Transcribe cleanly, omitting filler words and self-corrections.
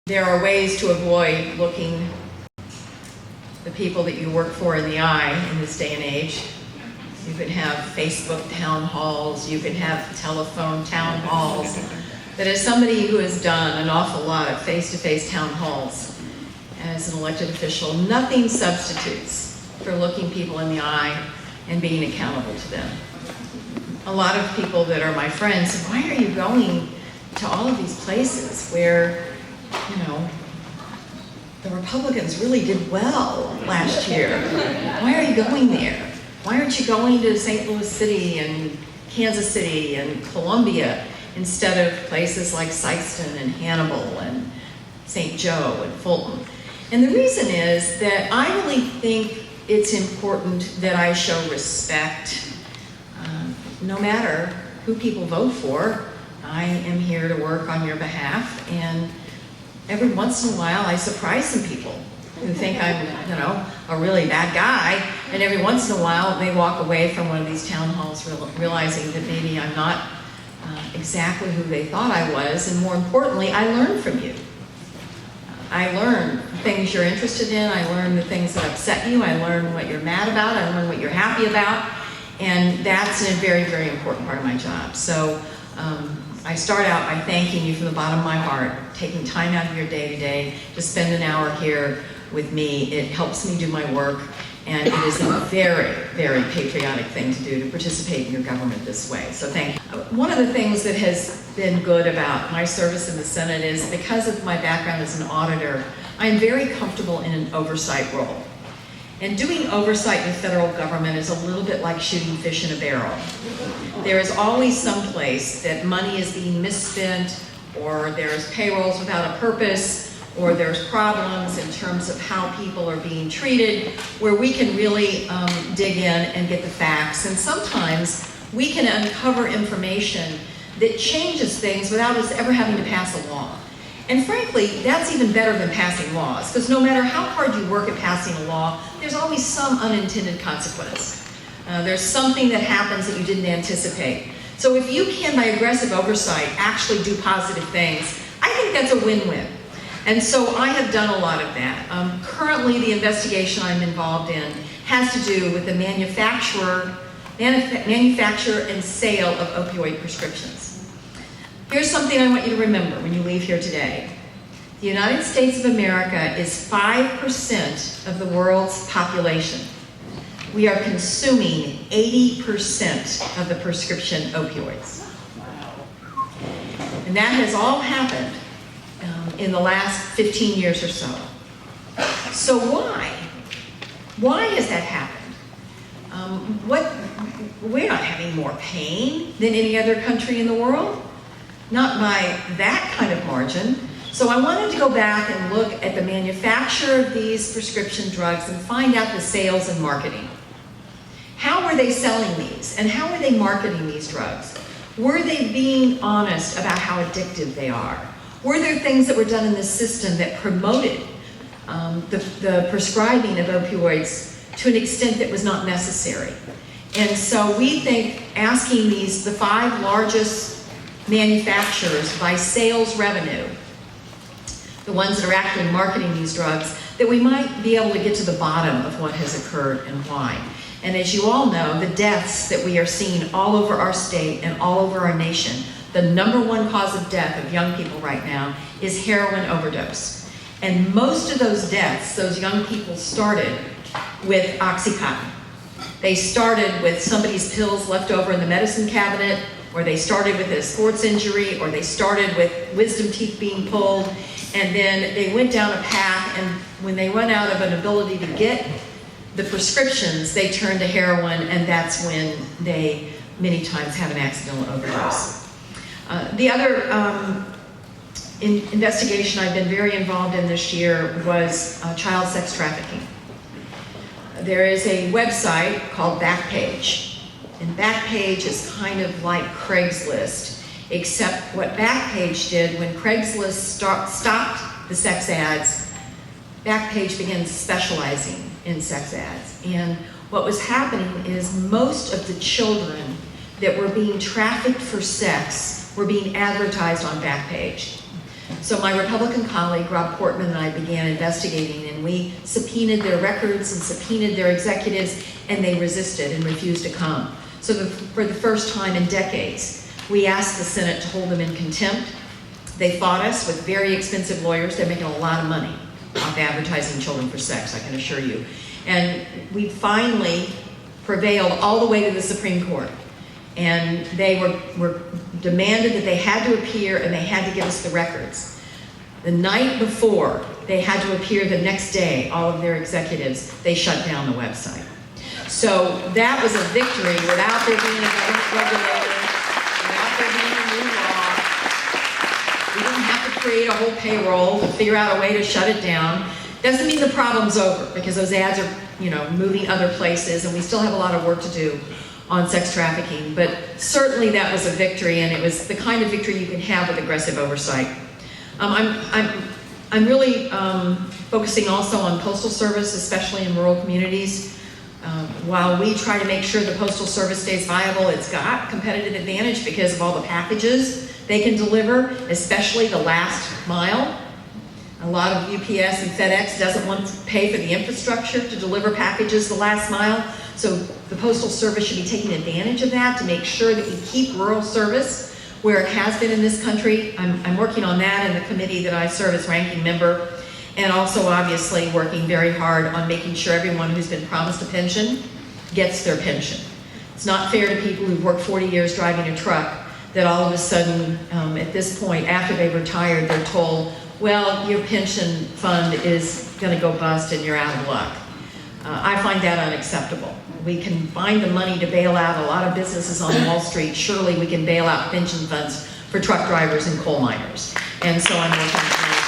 There are ways to avoid looking the people that you work for in the eye in this day and age. You can have Facebook town halls, you can have telephone town halls. But as somebody who has done an awful lot of face-to-face town halls as an elected official, nothing substitutes for looking people in the eye and being accountable to them. A lot of people that are my friends say, why are you going to all of these places where, you know, the Republicans really did well last year? Why are you going there? Why aren't you going to St. Louis City and Kansas City and Columbia instead of places like Sikeston and Hannibal and St. Joe and Fulton? And the reason is that I really think it's important that I show respect. No matter who people vote for, I am here to work on your behalf, and every once in a while I surprise some people who think I'm, you know, a really bad guy, and every once in a while they walk away from one of these town halls realizing that maybe I'm not exactly who they thought I was, and more importantly, I learn from you. I learn the things you're interested in, I learn the things that upset you, I learn what you're mad about, I learn what you're happy about, and that's a very, very important part of my job. So I start out by thanking you from the bottom of my heart, taking time out of your day to day to spend an hour here with me. It helps me do my work, and it is a very, very patriotic thing to do, to participate in your government this way. So thank you. One of the things that has been good about my service in the Senate is because of my background as an auditor, I'm very comfortable in an oversight role. And doing oversight in the federal government is a little bit like shooting fish in a barrel. There is always some place that money is being misspent, or there's payrolls without a purpose, or there's problems in terms of how people are being treated, where we can really dig in and get the facts. And sometimes we can uncover information that changes things without us ever having to pass a law. And frankly, that's even better than passing laws, because no matter how hard you work at passing a law, there's always some unintended consequence. There's something that happens that you didn't anticipate. So if you can, by aggressive oversight, actually do positive things, I think that's a win-win. And so I have done a lot of that. Currently, the investigation I'm involved in has to do with the manufacture and sale of opioid prescriptions. Here's something I want you to remember when you leave here today. The United States of America is 5% of the world's population. We are consuming 80% of the prescription opioids. And that has all happened in the last 15 years or so. So why? Why has that happened? We're not having more pain than any other country in the world. Not by that kind of margin. So I wanted to go back and look at the manufacture of these prescription drugs and find out the sales and marketing. How were they selling these? And how were they marketing these drugs? Were they being honest about how addictive they are? Were there things that were done in the system that promoted the prescribing of opioids to an extent that was not necessary? And so we think asking the 5 largest manufacturers by sales revenue, the ones that are actually marketing these drugs, that we might be able to get to the bottom of what has occurred and why. And as you all know, the deaths that we are seeing all over our state and all over our nation, the #1 cause of death of young people right now is heroin overdose. And most of those deaths, those young people started with Oxycontin. They started with somebody's pills left over in the medicine cabinet, or they started with a sports injury, or they started with wisdom teeth being pulled, and then they went down a path, and when they run out of an ability to get the prescriptions, they turn to heroin, and that's when they many times have an accidental overdose. The other investigation I've been very involved in this year was child sex trafficking. There is a website called Backpage. And Backpage is kind of like Craigslist, except what Backpage did when Craigslist stopped the sex ads, Backpage began specializing in sex ads. And what was happening is most of the children that were being trafficked for sex were being advertised on Backpage. So my Republican colleague, Rob Portman, and I began investigating, and we subpoenaed their records and subpoenaed their executives, and they resisted and refused to come. So for the first time in decades, we asked the Senate to hold them in contempt. They fought us with very expensive lawyers. They're making a lot of money off advertising children for sex, I can assure you. And we finally prevailed all the way to the Supreme Court. And they were demanded that they had to appear, and they had to give us the records. The night before they had to appear, the next day, all of their executives, they shut down the website. So that was a victory without there being a government regulator, without there being a new law. We didn't have to create a whole payroll to figure out a way to shut it down. Doesn't mean the problem's over, because those ads are, moving other places, and we still have a lot of work to do on sex trafficking. But certainly that was a victory, and it was the kind of victory you can have with aggressive oversight. I'm really focusing also on Postal Service, especially in rural communities. While we try to make sure the Postal Service stays viable, it's got competitive advantage because of all the packages they can deliver, especially the last mile. A lot of UPS and FedEx doesn't want to pay for the infrastructure to deliver packages the last mile. So the Postal Service should be taking advantage of that to make sure that we keep rural service where it has been in this country. I'm working on that in the committee that I serve as ranking member, and also obviously working very hard on making sure everyone who's been promised a pension gets their pension. It's not fair to people who've worked 40 years driving a truck that all of a sudden, at this point, after they've retired, they're told, well, your pension fund is gonna go bust and you're out of luck. I find that unacceptable. We can find the money to bail out a lot of businesses on Wall Street. Surely we can bail out pension funds for truck drivers and coal miners. And so I'm working on